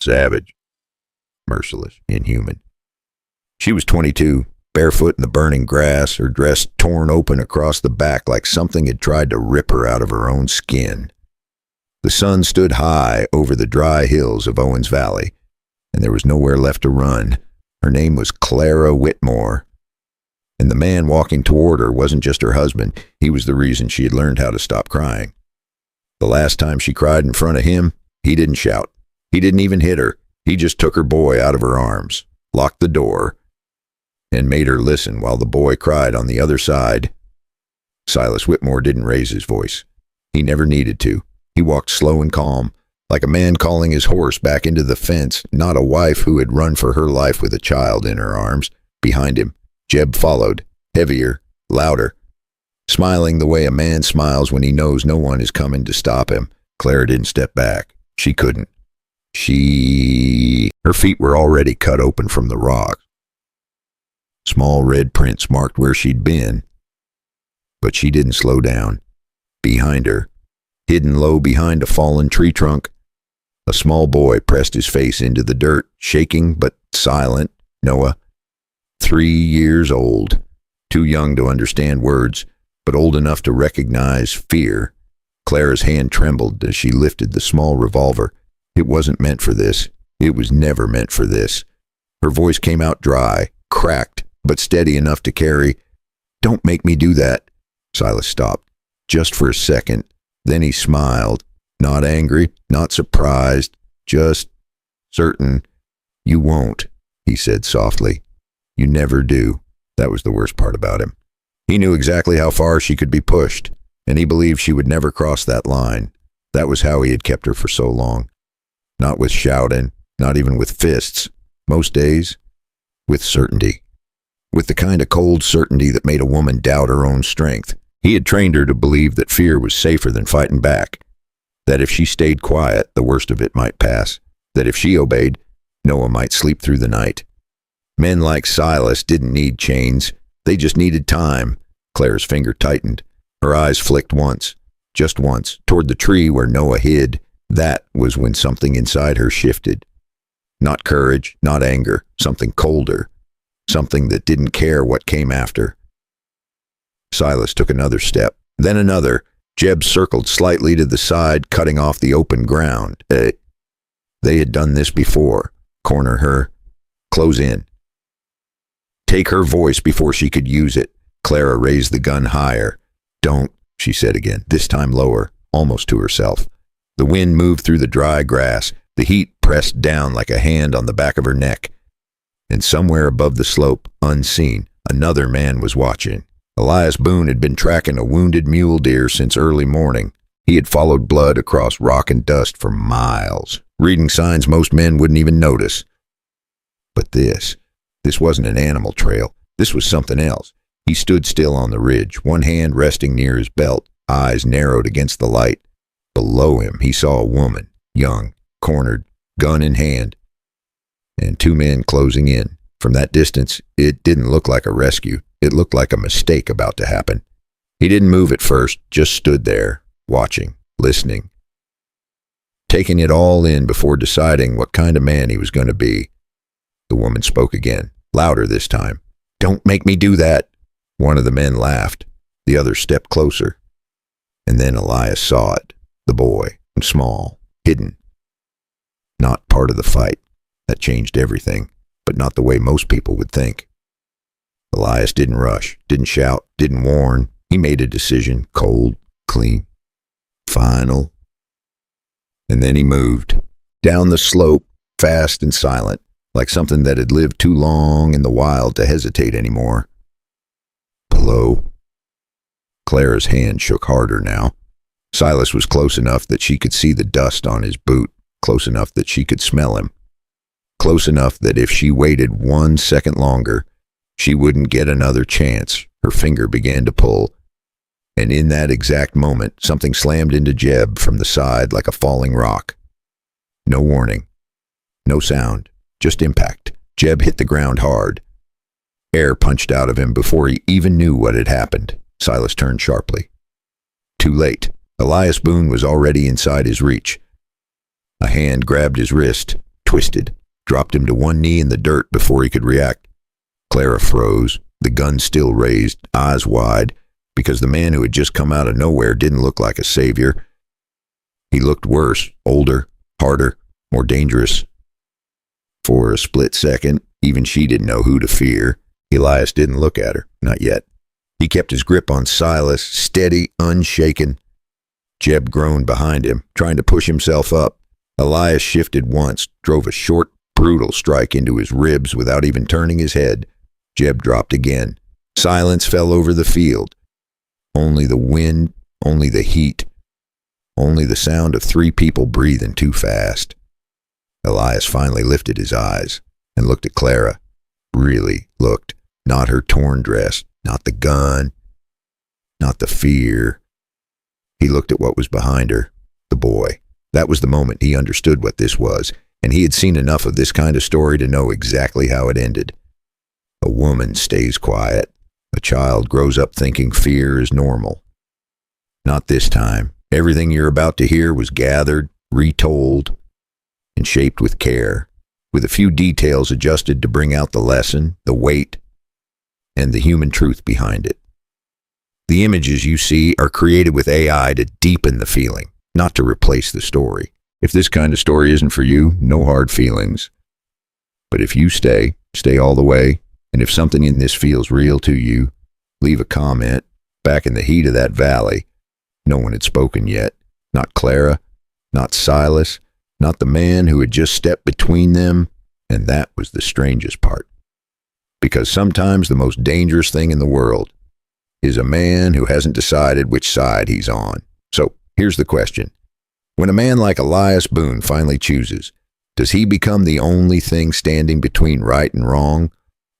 Savage. Merciless. Inhuman. She was 22, barefoot in the burning grass, her dress torn open across the back like something had tried to rip her out of her own skin. The sun stood high over the dry hills of Owens Valley, and there was nowhere left to run. Her name was Clara Whitmore. And the man walking toward her wasn't just her husband. He was the reason she had learned how to stop crying. The last time she cried in front of him, he didn't shout. He didn't even hit her. He just took her boy out of her arms, locked the door, and made her listen while the boy cried on the other side. Silas Whitmore didn't raise his voice. He never needed to. He walked slow and calm, like a man calling his horse back into the fence, not a wife who had run for her life with a child in her arms. Behind him, Jeb followed, heavier, louder, smiling the way a man smiles when he knows no one is coming to stop him. Clara didn't step back. She couldn't. Her feet were already cut open from the rocks. Small red prints marked where she'd been. But she didn't slow down. Behind her, hidden low behind a fallen tree trunk, a small boy pressed his face into the dirt, shaking but silent. Noah, 3 years old, too young to understand words, but old enough to recognize fear. Clara's hand trembled as she lifted the small revolver. It wasn't meant for this. It was never meant for this. Her voice came out dry, cracked, but steady enough to carry. "Don't make me do that." Silas stopped, just for a second. Then he smiled, not angry, not surprised, just certain. "You won't," he said softly. "You never do." That was the worst part about him. He knew exactly how far she could be pushed, and he believed she would never cross that line. That was how he had kept her for so long. Not with shouting, not even with fists. Most days, with certainty. With the kind of cold certainty that made a woman doubt her own strength. He had trained her to believe that fear was safer than fighting back. That if she stayed quiet, the worst of it might pass. That if she obeyed, Noah might sleep through the night. Men like Silas didn't need chains. They just needed time. Clara's finger tightened. Her eyes flicked once, just once, toward the tree where Noah hid. That was when something inside her shifted. Not courage, not anger, something colder. Something that didn't care what came after. Silas took another step, then another. Jeb circled slightly to the side, cutting off the open ground. They had done this before. Corner her. Close in. Take her voice before she could use it. Clara raised the gun higher. "Don't," she said again, this time lower, almost to herself. The wind moved through the dry grass. The heat pressed down like a hand on the back of her neck. And somewhere above the slope, unseen, another man was watching. Elias Boone had been tracking a wounded mule deer since early morning. He had followed blood across rock and dust for miles, reading signs most men wouldn't even notice. But this wasn't an animal trail. This was something else. He stood still on the ridge, one hand resting near his belt, eyes narrowed against the light. Below him, he saw a woman, young, cornered, gun in hand, and 2 men closing in. From that distance, it didn't look like a rescue. It looked like a mistake about to happen. He didn't move at first, just stood there, watching, listening, taking it all in before deciding what kind of man he was going to be. The woman spoke again, louder this time. "Don't make me do that." One of the men laughed. The other stepped closer. And then Elias saw it. The boy, small, hidden. Not part of the fight. That changed everything, but not the way most people would think. Elias didn't rush, didn't shout, didn't warn. He made a decision, cold, clean, final. And then he moved. Down the slope, fast and silent, like something that had lived too long in the wild to hesitate anymore. Below. Clara's hand shook harder now. Silas was close enough that she could see the dust on his boot, close enough that she could smell him, close enough that if she waited 1 second longer, she wouldn't get another chance. Her finger began to pull, and in that exact moment, something slammed into Jeb from the side like a falling rock. No warning, no sound, just impact. Jeb hit the ground hard. Air punched out of him before he even knew what had happened. Silas turned sharply. Too late. Elias Boone was already inside his reach. A hand grabbed his wrist, twisted, dropped him to one knee in the dirt before he could react. Clara froze, the gun still raised, eyes wide, because the man who had just come out of nowhere didn't look like a savior. He looked worse, older, harder, more dangerous. For a split second, even she didn't know who to fear. Elias didn't look at her, not yet. He kept his grip on Silas, steady, unshaken. Jeb groaned behind him, trying to push himself up. Elias shifted once, drove a short, brutal strike into his ribs without even turning his head. Jeb dropped again. Silence fell over the field. Only the wind, only the heat, only the sound of three people breathing too fast. Elias finally lifted his eyes and looked at Clara. Really looked. Not her torn dress, not the gun, not the fear. He looked at what was behind her, the boy. That was the moment he understood what this was, and he had seen enough of this kind of story to know exactly how it ended. A woman stays quiet. A child grows up thinking fear is normal. Not this time. Everything you're about to hear was gathered, retold, and shaped with care, with a few details adjusted to bring out the lesson, the weight, and the human truth behind it. The images you see are created with AI to deepen the feeling, not to replace the story. If this kind of story isn't for you, no hard feelings. But if you stay all the way, and if something in this feels real to you, leave a comment. Back in the heat of that valley, no one had spoken yet. Not Clara, not Silas, not the man who had just stepped between them, and that was the strangest part. Because sometimes the most dangerous thing in the world is a man who hasn't decided which side he's on. So here's the question. When a man like Elias Boone finally chooses, does he become the only thing standing between right and wrong?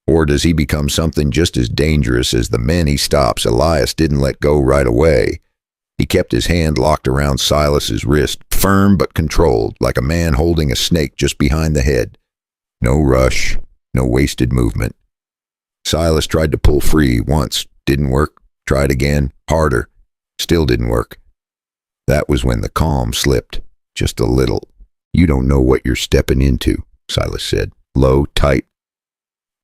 Or does he become something just as dangerous as the men he stops? Elias didn't let go right away. He kept his hand locked around Silas's wrist, firm but controlled, like a man holding a snake just behind the head. No rush, no wasted movement. Silas tried to pull free once, didn't work, tried again, harder, still didn't work. That was when the calm slipped, just a little. You don't know what you're stepping into, Silas said, low, tight.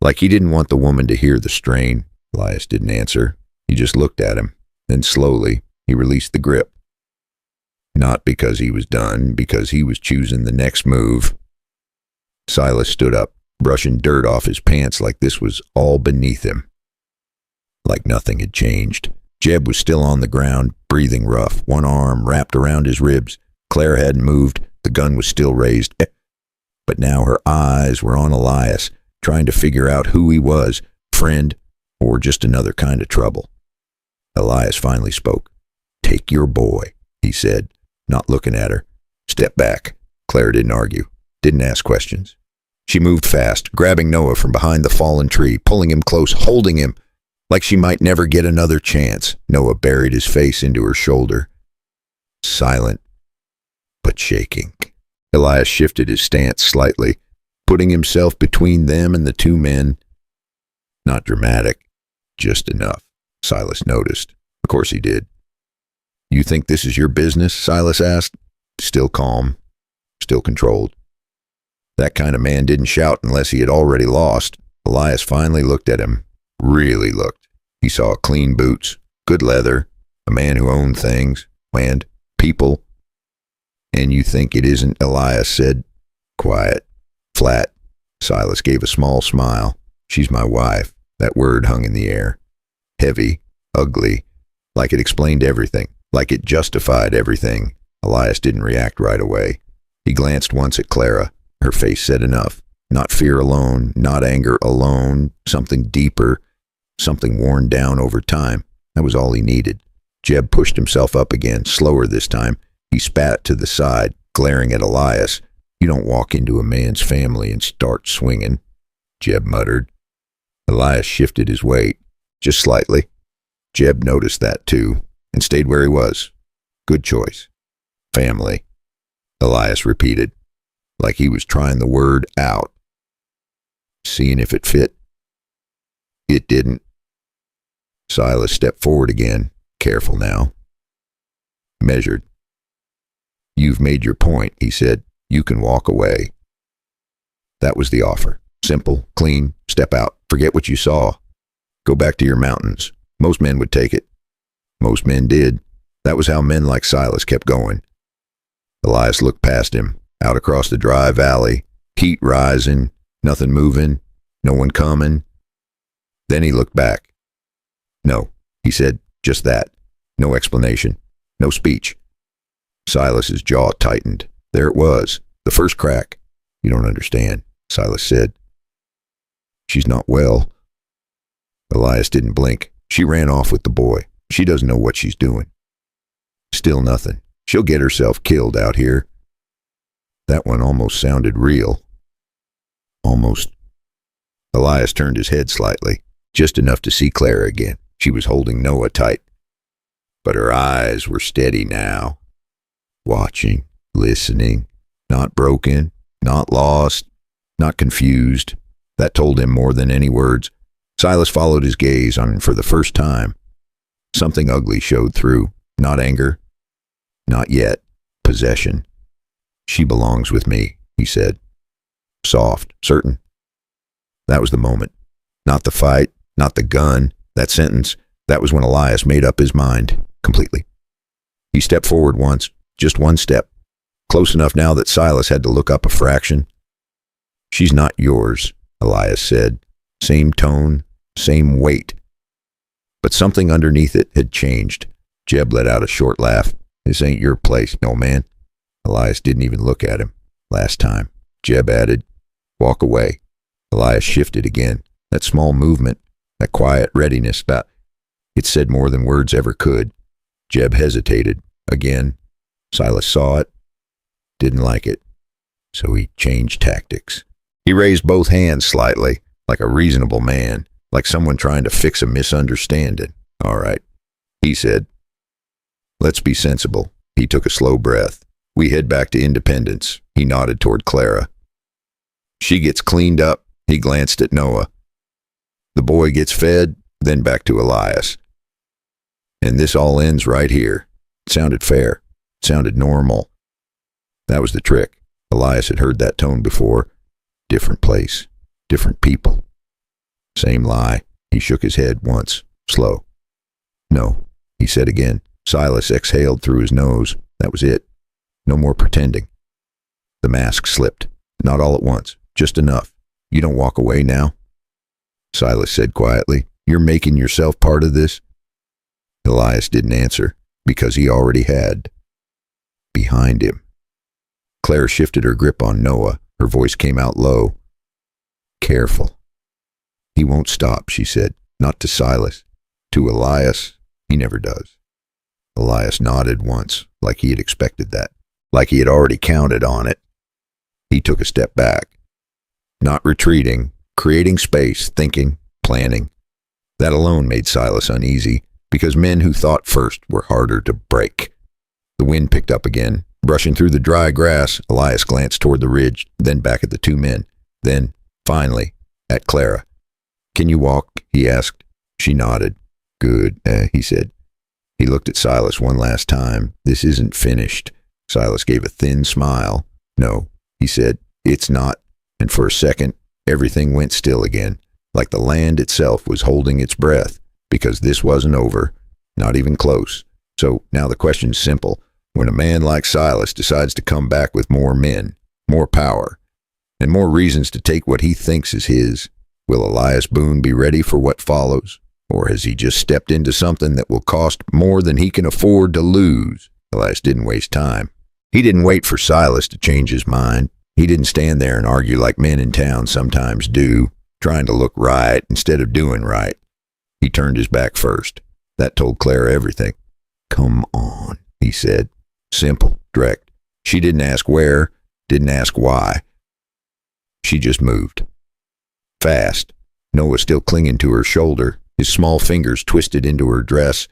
Like he didn't want the woman to hear the strain. Elias didn't answer. He just looked at him. Then slowly, he released the grip. Not because he was done, because he was choosing the next move. Silas stood up, brushing dirt off his pants like this was all beneath him. Like nothing had changed. Jeb was still on the ground, breathing rough, one arm wrapped around his ribs. Claire hadn't moved. The gun was still raised. But now her eyes were on Elias, trying to figure out who he was, friend, or just another kind of trouble. Elias finally spoke. Take your boy, he said, not looking at her. Step back. Claire didn't argue, didn't ask questions. She moved fast, grabbing Noah from behind the fallen tree, pulling him close, holding him, like she might never get another chance. Noah buried his face into her shoulder. Silent, but shaking. Elias shifted his stance slightly, putting himself between them and the two men. Not dramatic, just enough, Silas noticed. Of course he did. You think this is your business? Silas asked. Still calm, still controlled. That kind of man didn't shout unless he had already lost. Elias finally looked at him. Really looked. He saw clean boots, good leather, a man who owned things, land, people. And you think it isn't, Elias said. Quiet, flat. Silas gave a small smile. She's my wife. That word hung in the air. Heavy, ugly, like it explained everything, like it justified everything. Elias didn't react right away. He glanced once at Clara. Her face said enough. Not fear alone, not anger alone, something deeper, something worn down over time. That was all he needed. Jeb pushed himself up again, slower this time. He spat to the side, glaring at Elias. You don't walk into a man's family and start swinging, Jeb muttered. Elias shifted his weight, just slightly. Jeb noticed that too, and stayed where he was. Good choice. Family, Elias repeated, like he was trying the word out, seeing if it fit. It didn't. Silas stepped forward again, careful now. Measured. You've made your point, he said. You can walk away. That was the offer. Simple, clean, step out, forget what you saw. Go back to your mountains. Most men would take it. Most men did. That was how men like Silas kept going. Elias looked past him, out across the dry valley, heat rising, nothing moving, no one coming. Then he looked back. No, he said, just that. No explanation, no speech. Silas's jaw tightened. There it was, the first crack. You don't understand, Silas said. She's not well. Elias didn't blink. She ran off with the boy. She doesn't know what she's doing. Still nothing. She'll get herself killed out here. That one almost sounded real. Almost. Elias turned his head slightly, just enough to see Clara again. She was holding Noah tight. But her eyes were steady now. Watching, listening, not broken, not lost, not confused. That told him more than any words. Silas followed his gaze on for the first time. Something ugly showed through. Not anger. Not yet. Possession. She belongs with me, he said. Soft, certain. That was the moment. Not the fight, not the gun. That sentence, that was when Elias made up his mind, completely. He stepped forward once, just one step. Close enough now that Silas had to look up a fraction. She's not yours, Elias said. Same tone, same weight. But something underneath it had changed. Jeb let out a short laugh. This ain't your place, no man. Elias didn't even look at him. Last time. Jeb added, walk away. Elias shifted again. That small movement, that quiet readiness, it said more than words ever could. Jeb hesitated. Again. Silas saw it. Didn't like it. So he changed tactics. He raised both hands slightly, like a reasonable man, like someone trying to fix a misunderstanding. All right, he said. Let's be sensible. He took a slow breath. We head back to Independence. He nodded toward Clara. She gets cleaned up. He glanced at Noah. The boy gets fed, then back to Elias. And this all ends right here. It sounded fair. It sounded normal. That was the trick. Elias had heard that tone before. Different place. Different people. Same lie. He shook his head once, slow. No, he said again. Silas exhaled through his nose. That was it. No more pretending. The mask slipped. Not all at once. Just enough. You don't walk away now? Silas said quietly. You're making yourself part of this? Elias didn't answer, because he already had. Behind him. Claire shifted her grip on Noah. Her voice came out low. Careful. He won't stop, she said. Not to Silas. To Elias, he never does. Elias nodded once, like he had expected that, like he had already counted on it. He took a step back. Not retreating, creating space, thinking, planning. That alone made Silas uneasy, because men who thought first were harder to break. The wind picked up again. Brushing through the dry grass, Elias glanced toward the ridge, then back at the two men. Then, finally, at Clara. Can you walk? He asked. She nodded. Good, he said. He looked at Silas one last time. This isn't finished. Silas gave a thin smile. No, he said, it's not. And for a second, everything went still again, like the land itself was holding its breath, because this wasn't over, not even close. So now the question's simple. When a man like Silas decides to come back with more men, more power, and more reasons to take what he thinks is his, will Elias Boone be ready for what follows? Or has he just stepped into something that will cost more than he can afford to lose? Elias didn't waste time. He didn't wait for Silas to change his mind. He didn't stand there and argue like men in town sometimes do, trying to look right instead of doing right. He turned his back first. That told Clara everything. Come on, he said. Simple, direct. She didn't ask where, didn't ask why. She just moved. Fast. Noah still clinging to her shoulder, his small fingers twisted into her dress,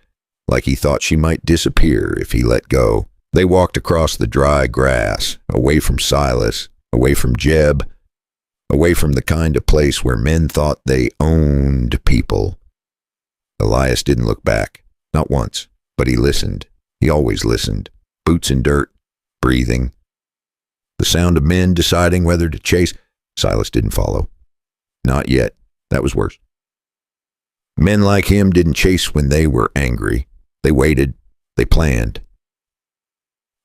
like he thought she might disappear if he let go. They walked across the dry grass, away from Silas, away from Jeb, away from the kind of place where men thought they owned people. Elias didn't look back, not once, but he listened. He always listened. Boots in dirt, breathing. The sound of men deciding whether to chase. Silas didn't follow. Not yet. That was worse. Men like him didn't chase when they were angry. They waited. They planned.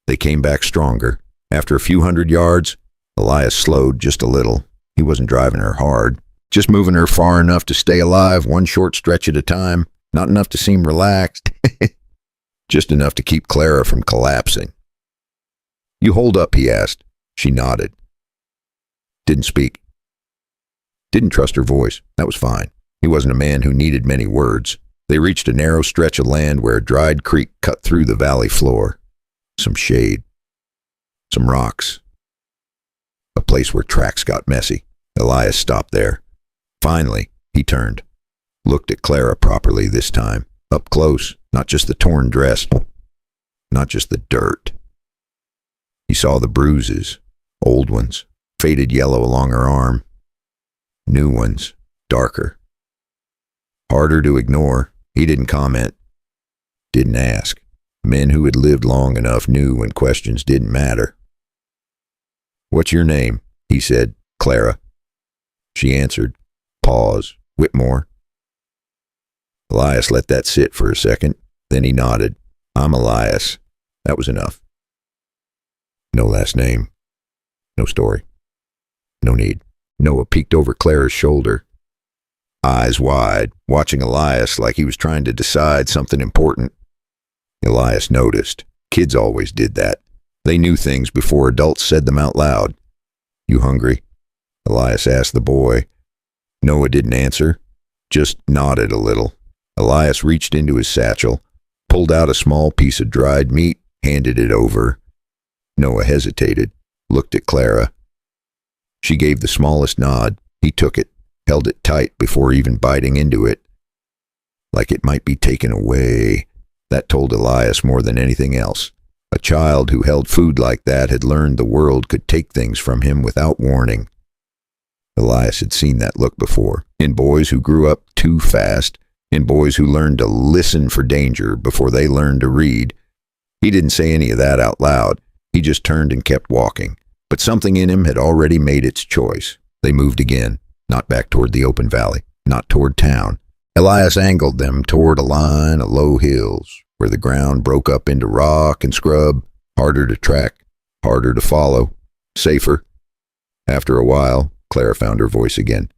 They came back stronger. After a few hundred yards, Elias slowed just a little. He wasn't driving her hard, just moving her far enough to stay alive one short stretch at a time, not enough to seem relaxed, just enough to keep Clara from collapsing. "You hold up," he asked. She nodded. Didn't speak. Didn't trust her voice. That was fine. He wasn't a man who needed many words. They reached a narrow stretch of land where a dried creek cut through the valley floor. Some shade. Some rocks. A place where tracks got messy. Elias stopped there. Finally, he turned. Looked at Clara properly this time. Up close, not just the torn dress. Not just the dirt. He saw the bruises. Old ones. Faded yellow along her arm. New ones. Darker. Harder to ignore. He didn't comment. Didn't ask. Men who had lived long enough knew when questions didn't matter. "What's your name?" he said. "Clara." She answered. Pause. "Whitmore." Elias let that sit for a second. Then he nodded. "I'm Elias." That was enough. No last name. No story. No need. Noah peeked over Clara's shoulder. Eyes wide, watching Elias like he was trying to decide something important. Elias noticed. Kids always did that. They knew things before adults said them out loud. "You hungry?" Elias asked the boy. Noah didn't answer, just nodded a little. Elias reached into his satchel, pulled out a small piece of dried meat, handed it over. Noah hesitated, looked at Clara. She gave the smallest nod. He took it, held it tight before even biting into it. Like it might be taken away. That told Elias more than anything else. A child who held food like that had learned the world could take things from him without warning. Elias had seen that look before, in boys who grew up too fast, in boys who learned to listen for danger before they learned to read. He didn't say any of that out loud. He just turned and kept walking. But something in him had already made its choice. They moved again, not back toward the open valley, not toward town. Elias angled them toward a line of low hills, where the ground broke up into rock and scrub, harder to track, harder to follow, safer. After a while, Clara found her voice again.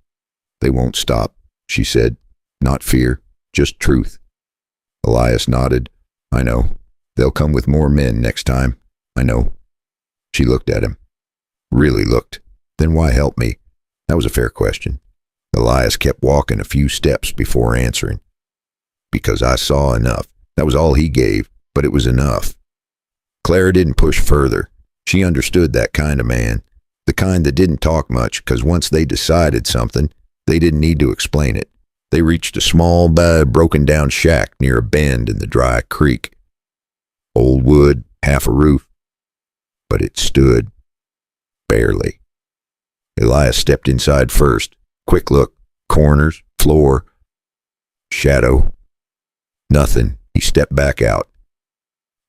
"They won't stop," she said. "Not fear, just truth." Elias nodded. "I know. They'll come with more men next time. I know." She looked at him. Really looked. Then why help me? That was a fair question. Elias kept walking a few steps before answering. "Because I saw enough." That was all he gave, but it was enough. Clara didn't push further. She understood that kind of man. The kind that didn't talk much, because once they decided something, they didn't need to explain it. They reached a small, broken-down shack near a bend in the dry creek. Old wood, half a roof. But it stood. Barely. Elias stepped inside first. Quick look. Corners. Floor. Shadow. Nothing. He stepped back out.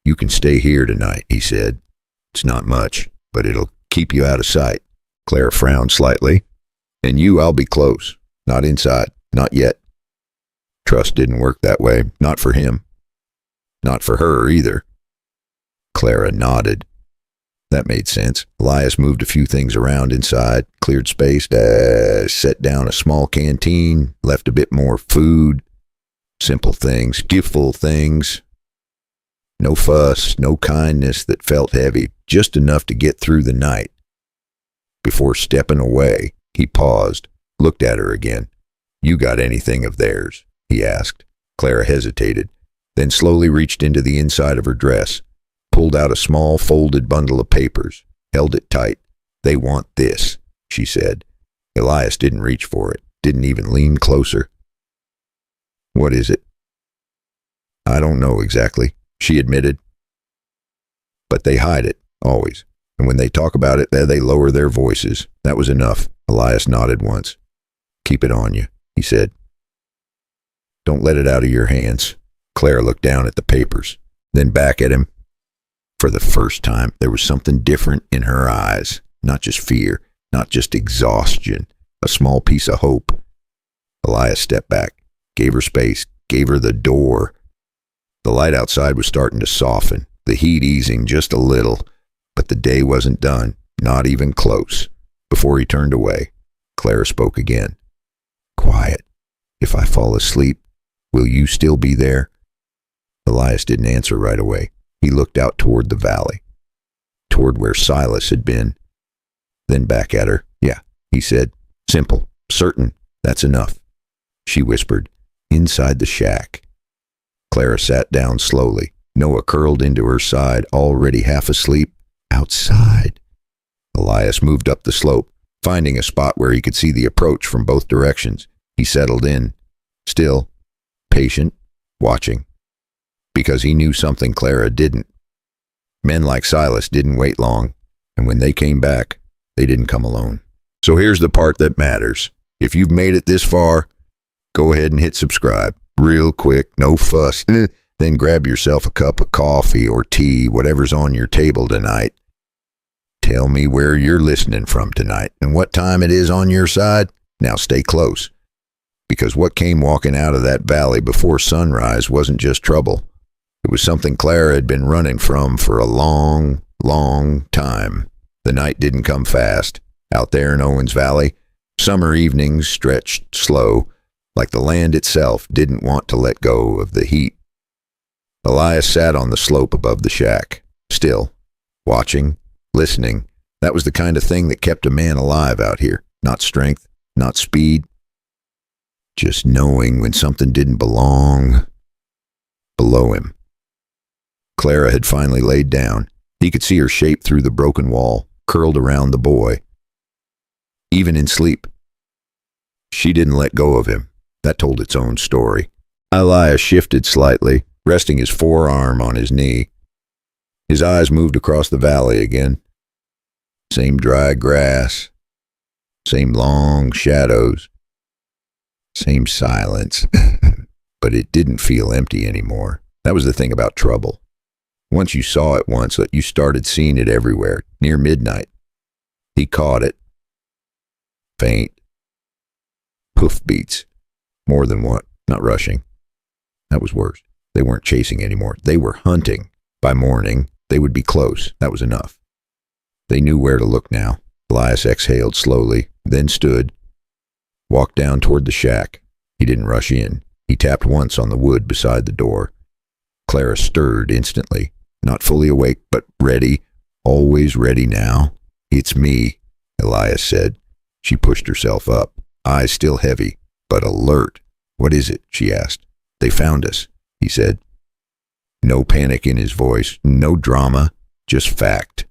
"You can stay here tonight," he said. "It's not much, but it'll keep you out of sight." Clara frowned slightly. "And you, I'll be close. Not inside. Not yet." Trust didn't work that way. Not for him. Not for her either. Clara nodded. That made sense. Elias moved a few things around inside, cleared space, set down a small canteen, left a bit more food. Simple things, giftful things. No fuss, no kindness that felt heavy, just enough to get through the night. Before stepping away, he paused, looked at her again. "You got anything of theirs?" he asked. Clara hesitated, then slowly reached into the inside of her dress, pulled out a small folded bundle of papers, held it tight. "They want this," she said. Elias didn't reach for it, didn't even lean closer. "What is it?" "I don't know exactly," she admitted. "But they hide it, always. And when they talk about it, they lower their voices." That was enough. Elias nodded once. "Keep it on you," he said. "Don't let it out of your hands." Clara looked down at the papers, then back at him. For the first time, there was something different in her eyes. Not just fear, not just exhaustion, a small piece of hope. Elias stepped back, gave her space, gave her the door. The light outside was starting to soften, the heat easing just a little, but the day wasn't done, not even close. Before he turned away, Clara spoke again. Quiet. If I fall asleep, will you still be there? Elias didn't answer right away. He looked out toward the valley, toward where Silas had been. Then back at her. Yeah, he said. Simple, certain, that's enough. She whispered, inside the shack. Clara sat down slowly. Noah curled into her side, already half asleep. Outside. Elias moved up the slope, finding a spot where he could see the approach from both directions. He settled in, still, patient, watching. Because he knew something Clara didn't. Men like Silas didn't wait long, and when they came back, they didn't come alone. So here's the part that matters. If you've made it this far, go ahead and hit subscribe. Real quick, no fuss. Then grab yourself a cup of coffee or tea, whatever's on your table tonight. Tell me where you're listening from tonight and what time it is on your side. Now stay close. Because what came walking out of that valley before sunrise wasn't just trouble. It was something Clara had been running from for a long, long time. The night didn't come fast. Out there in Owens Valley, summer evenings stretched slow, like the land itself didn't want to let go of the heat. Elias sat on the slope above the shack, still, watching, listening. That was the kind of thing that kept a man alive out here. Not strength, not speed. Just knowing when something didn't belong below him. Clara had finally laid down. He could see her shape through the broken wall, curled around the boy. Even in sleep. She didn't let go of him. That told its own story. Elias shifted slightly, resting his forearm on his knee. His eyes moved across the valley again. Same dry grass. Same long shadows. Same silence. But it didn't feel empty anymore. That was the thing about trouble. Once you saw it once, you started seeing it everywhere, near midnight. He caught it. Faint. Hoof beats. More than one. Not rushing. That was worse. They weren't chasing anymore. They were hunting. By morning, they would be close. That was enough. They knew where to look now. Elias exhaled slowly, then stood. Walked down toward the shack. He didn't rush in. He tapped once on the wood beside the door. Clara stirred instantly. Not fully awake, but ready. Always ready now. It's me, Elias said. She pushed herself up, eyes still heavy, but alert. What is it? She asked. They found us, he said. No panic in his voice, no drama, just fact.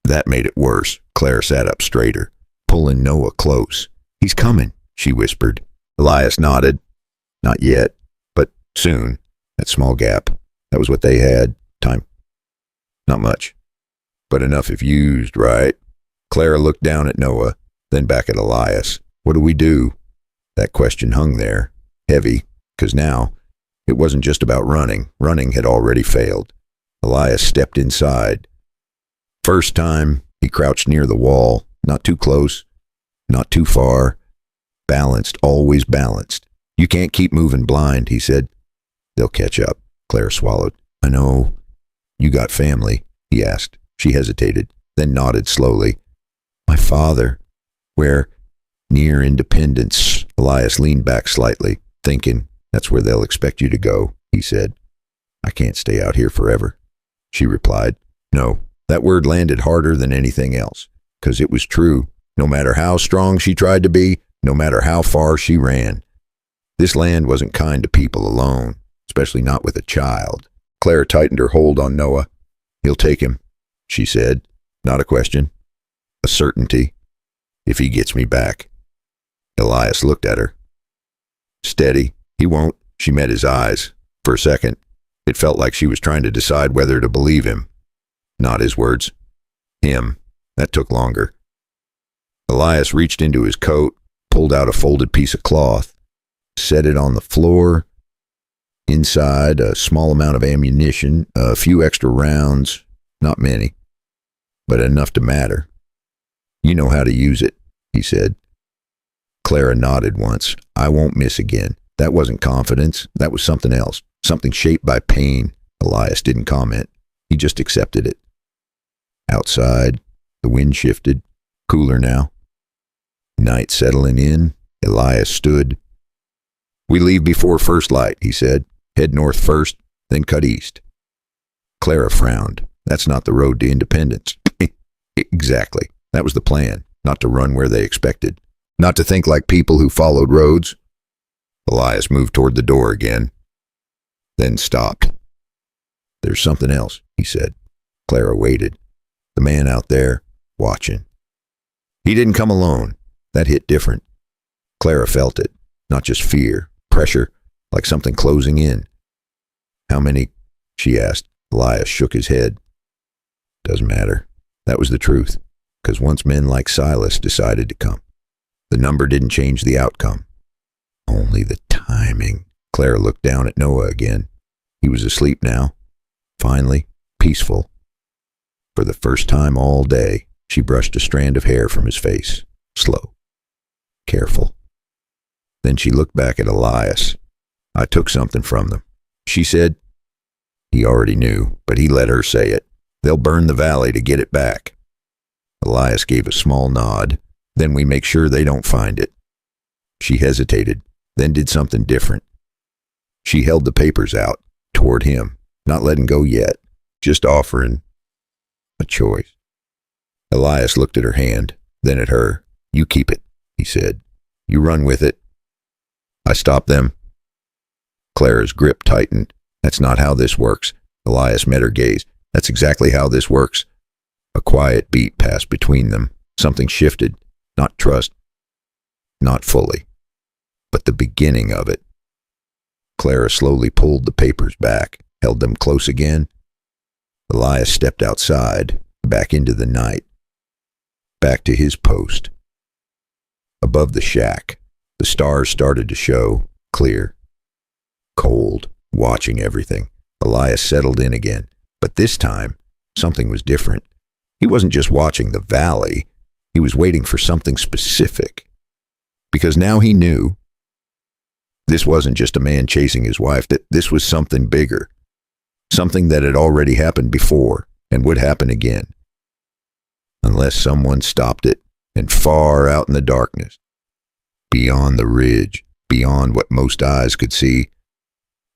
That made it worse. Claire sat up straighter, pulling Noah close. He's coming, she whispered. Elias nodded. Not yet, but soon. That small gap. That was what they had. Time. Not much, but enough if used, right? Clara looked down at Noah, then back at Elias. What do we do? That question hung there, heavy, because now it wasn't just about running. Running had already failed. Elias stepped inside. First time, he crouched near the wall, not too close, not too far. Balanced, always balanced. You can't keep moving blind, he said. They'll catch up. Claire swallowed. I know. You got family? He asked. She hesitated, then nodded slowly. My father. Where? Near Independence. Elias leaned back slightly, thinking, that's where they'll expect you to go, he said. I can't stay out here forever. She replied. No, that word landed harder than anything else, because it was true. No matter how strong she tried to be, no matter how far she ran. This land wasn't kind to people alone, especially not with a child. Claire tightened her hold on Noah. He'll take him, she said. Not a question. A certainty. If he gets me back. Elias looked at her. Steady. He won't. She met his eyes. For a second, it felt like she was trying to decide whether to believe him. Not his words. Him. That took longer. Elias reached into his coat, pulled out a folded piece of cloth, set it on the floor. Inside, a small amount of ammunition, a few extra rounds, not many, but enough to matter. You know how to use it, he said. Clara nodded once. I won't miss again. That wasn't confidence. That was something else. Something shaped by pain. Elias didn't comment. He just accepted it. Outside, the wind shifted. Cooler now. Night settling in. Elias stood. We leave before first light, he said. Head north first, then cut east. Clara frowned. That's not the road to independence. Exactly. That was the plan. Not to run where they expected. Not to think like people who followed roads. Elias moved toward the door again, then stopped. There's something else, he said. Clara waited. The man out there, watching. He didn't come alone. That hit different. Clara felt it. Not just fear, pressure, like something closing in. How many? She asked. Elias shook his head. Doesn't matter. That was the truth. Because once men like Silas decided to come, the number didn't change the outcome. Only the timing. Clara looked down at Noah again. He was asleep now. Finally, peaceful. For the first time all day, she brushed a strand of hair from his face. Slow. Careful. Then she looked back at Elias. I took something from them. She said. He already knew, but he let her say it. They'll burn the valley to get it back. Elias gave a small nod. Then we make sure they don't find it. She hesitated, then did something different. She held the papers out toward him, not letting go yet, just offering a choice. Elias looked at her hand, then at her. You keep it, he said. You run with it. I stopped them. Clara's grip tightened. That's not how this works. Elias met her gaze. That's exactly how this works. A quiet beat passed between them. Something shifted. Not trust. Not fully. But the beginning of it. Clara slowly pulled the papers back, held them close again. Elias stepped outside, back into the night. Back to his post. Above the shack, the stars started to show, clear. Cold, watching everything. Elias settled in again. But this time, something was different. He wasn't just watching the valley. He was waiting for something specific. Because now he knew this wasn't just a man chasing his wife, that this was something bigger. Something that had already happened before and would happen again. Unless someone stopped it, and far out in the darkness, beyond the ridge, beyond what most eyes could see,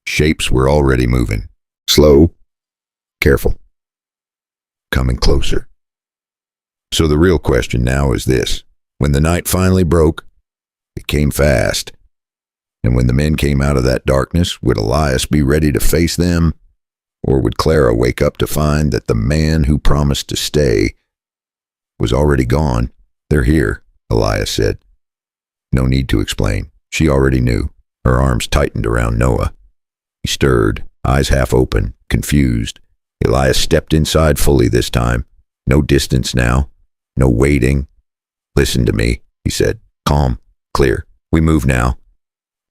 shapes were already moving. Slow, careful, coming closer. So the real question now is this. When the night finally broke, it came fast. And when the men came out of that darkness, would Elias be ready to face them? Or would Clara wake up to find that the man who promised to stay was already gone? They're here, Elias said. No need to explain. She already knew. Her arms tightened around Noah. He stirred, eyes half open, confused. Elias stepped inside fully this time. No distance now. No waiting. Listen to me, he said. Calm, clear. We move now.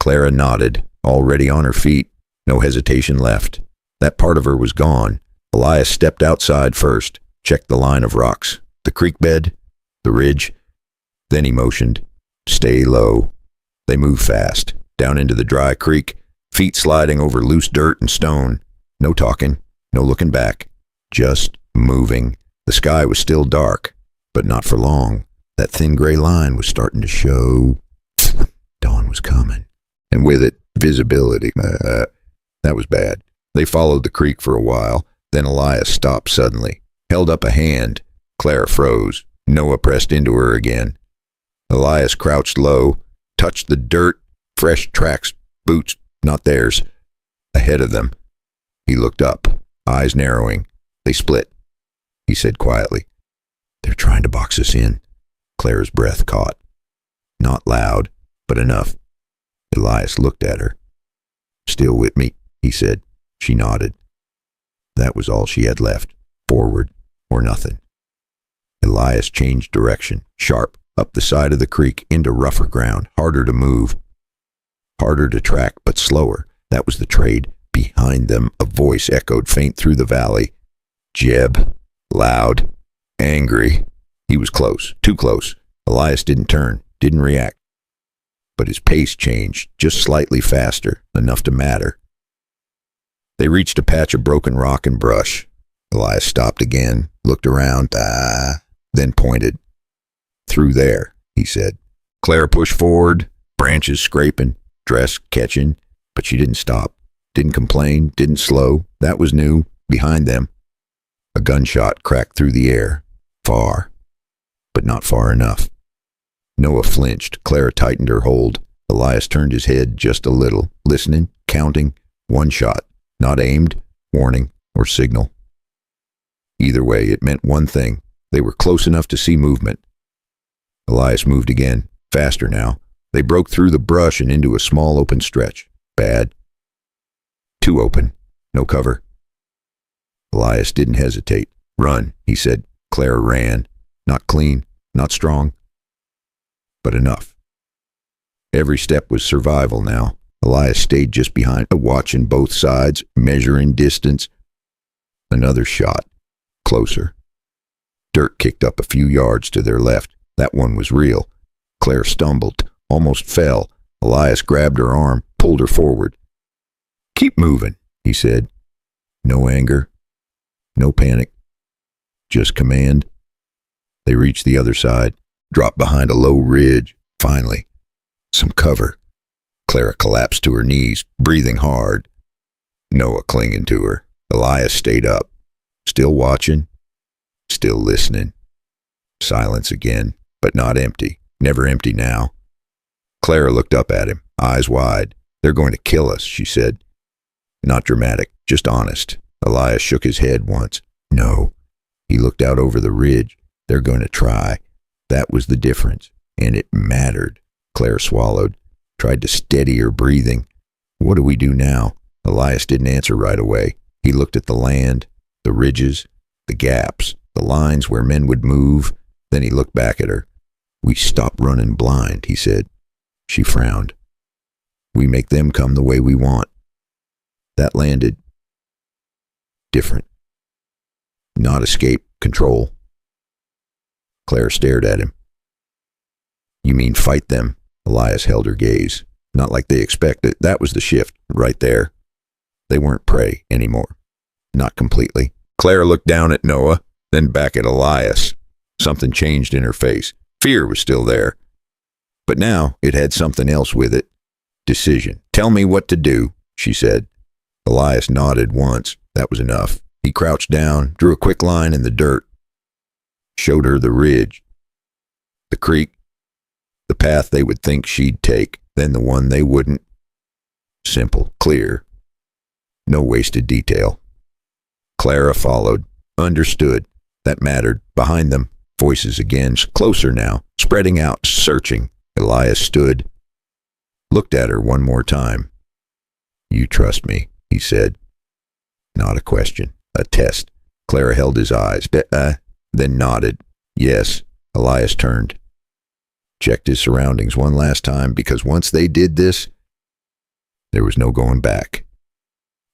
Clara nodded, already on her feet. No hesitation left. That part of her was gone. Elias stepped outside first, checked the line of rocks, the creek bed, the ridge. Then he motioned. Stay low. They moved fast, down into the dry creek, feet sliding over loose dirt and stone. No talking, no looking back, just moving. The sky was still dark, but not for long. That thin gray line was starting to show. Dawn was coming. And with it, visibility. That was bad. They followed the creek for a while. Then Elias stopped suddenly, held up a hand. Clara froze. Noah pressed into her again. Elias crouched low, touched the dirt, fresh tracks, boots, not theirs, ahead of them. He looked up, eyes narrowing. They split. He said quietly, They're trying to box us in. Clara's breath caught. Not loud, but enough. Elias looked at her. Still with me, he said. She nodded. That was all she had left. Forward or nothing. Elias changed direction, sharp, up the side of the creek into rougher ground, harder to move. Harder to track, but slower. That was the trade. Behind them, a voice echoed faint through the valley. Jeb. Loud. Angry. He was close, too close. Elias didn't turn, didn't react. But his pace changed, just slightly faster, enough to matter. They reached a patch of broken rock and brush. Elias stopped again, looked around, then pointed. Through there, he said. Clara pushed forward, branches scraping, dress catching, but she didn't stop, didn't complain, didn't slow. That was new. Behind them, a gunshot cracked through the air, far, but not far enough. Noah flinched. Clara tightened her hold. Elias turned his head just a little, listening, counting. One shot, not aimed, warning, or signal. Either way, it meant one thing. They were close enough to see movement. Elias moved again, faster now. They broke through the brush and into a small open stretch. Bad. Too open. No cover. Elias didn't hesitate. Run, he said. Clara ran. Not clean, not strong, but enough. Every step was survival now. Elias stayed just behind, watching both sides, measuring distance. Another shot. Closer. Dirt kicked up a few yards to their left. That one was real. Claire stumbled, almost fell. Elias grabbed her arm, pulled her forward. Keep moving, he said. No anger, no panic, just command. They reached the other side, dropped behind a low ridge. Finally, some cover. Clara collapsed to her knees, breathing hard. Noah clinging to her. Elias stayed up, still watching, still listening. Silence again, but not empty. Never empty now. Clara looked up at him, eyes wide. They're going to kill us, she said. Not dramatic, just honest. Elias shook his head once. No. He looked out over the ridge. They're going to try. That was the difference, and it mattered. Claire swallowed, tried to steady her breathing. What do we do now? Elias didn't answer right away. He looked at the land, the ridges, the gaps, the lines where men would move. Then he looked back at her. We stop running blind, he said. She frowned. We make them come the way we want. That landed different. Not escape, control. Claire stared at him. You mean fight them? Elias held her gaze. Not like they expected. That was the shift, right there. They weren't prey anymore. Not completely. Claire looked down at Noah, then back at Elias. Something changed in her face. Fear was still there. But now it had something else with it. Decision. Tell me what to do, she said. Elias nodded once. That was enough. He crouched down, drew a quick line in the dirt, showed her the ridge, the creek, the path they would think she'd take, then the one they wouldn't. Simple, clear, no wasted detail. Clara followed, understood. That mattered. Behind them, voices again, closer now, spreading out, searching. Elias stood, looked at her one more time. You trust me, he said. Not a question, a test. Clara held his eyes, then nodded. Yes. Elias turned. Checked his surroundings one last time, because once they did this, there was no going back.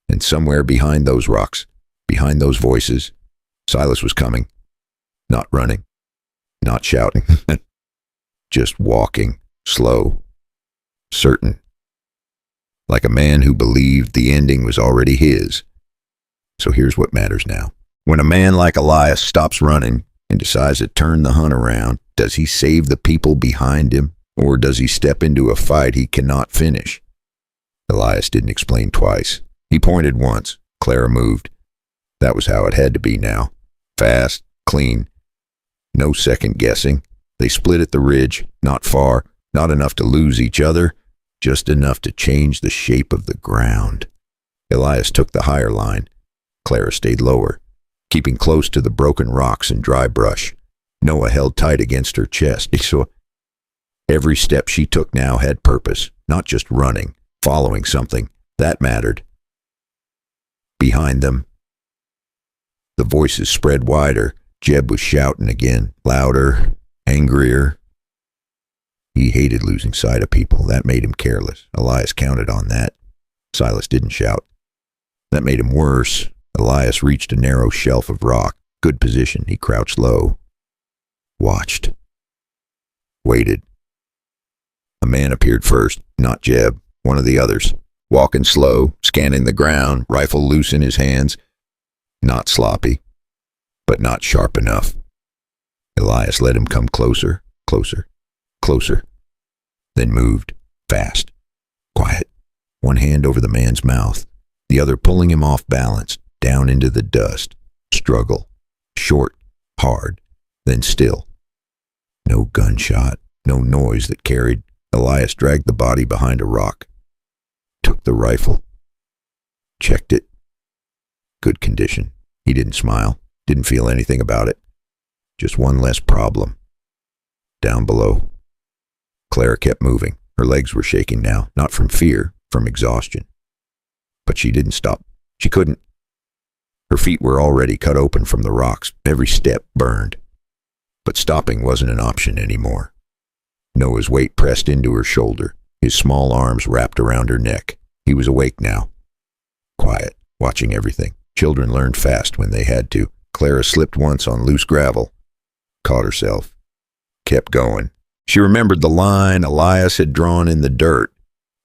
And somewhere behind those rocks, behind those voices, Silas was coming. Not running, not shouting, just walking, slow, certain. Like a man who believed the ending was already his. So here's what matters now. When a man like Elias stops running and decides to turn the hunt around, does he save the people behind him, or does he step into a fight he cannot finish? Elias didn't explain twice. He pointed once. Clara moved. That was how it had to be now. Fast, clean. No second guessing. They split at the ridge, not far, not enough to lose each other, just enough to change the shape of the ground. Elias took the higher line. Clara stayed lower, keeping close to the broken rocks and dry brush. Noah held tight against her chest. So every step she took now had purpose, not just running, following something. That mattered. Behind them, the voices spread wider. Jeb was shouting again, louder, angrier. He hated losing sight of people. That made him careless. Elias counted on that. Silas didn't shout. That made him worse. Elias reached a narrow shelf of rock. Good position. He crouched low. watched, waited. A man appeared first, not Jeb, one of the others, walking slow, scanning the ground, rifle loose in his hands. Not sloppy, but not sharp enough. Elias let him come closer, closer, closer, then moved, fast, quiet, one hand over the man's mouth, the other pulling him off balance, down into the dust. Struggle, short, hard, then still. No gunshot, no noise that carried. Elias dragged the body behind a rock, took the rifle, checked it. Good condition. He didn't smile, didn't feel anything about it. Just one less problem. Down below. Clara kept moving. Her legs were shaking now, not from fear, from exhaustion. But she didn't stop. She couldn't. Her feet were already cut open from the rocks. Every step burned. But stopping wasn't an option anymore. Noah's weight pressed into her shoulder, his small arms wrapped around her neck. He was awake now. Quiet, watching everything. Children learned fast when they had to. Clara slipped once on loose gravel, caught herself, kept going. She remembered the line Elias had drawn in the dirt,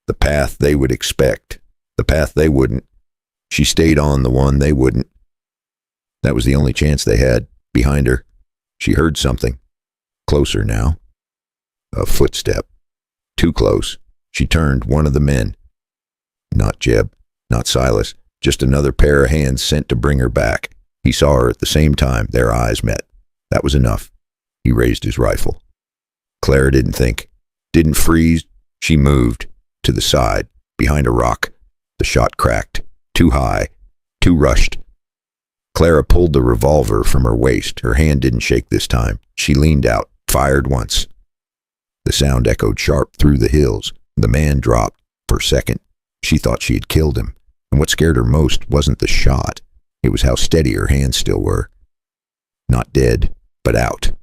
the path they would expect, the path they wouldn't. She stayed on the one they wouldn't. That was the only chance they had. Behind her, she heard something. Closer now. A footstep. Too close. She turned. One of the men. Not Jeb, not Silas, just another pair of hands sent to bring her back. He saw her at the same time. Their eyes met. That was enough. He raised his rifle. Clara didn't think, didn't freeze. She moved to the side, behind a rock. The shot cracked. Too high. Too rushed. Clara pulled the revolver from her waist. Her hand didn't shake this time. She leaned out, fired once. The sound echoed sharp through the hills. The man dropped. For a second, she thought she had killed him. And what scared her most wasn't the shot. It was how steady her hands still were. Not dead, but out.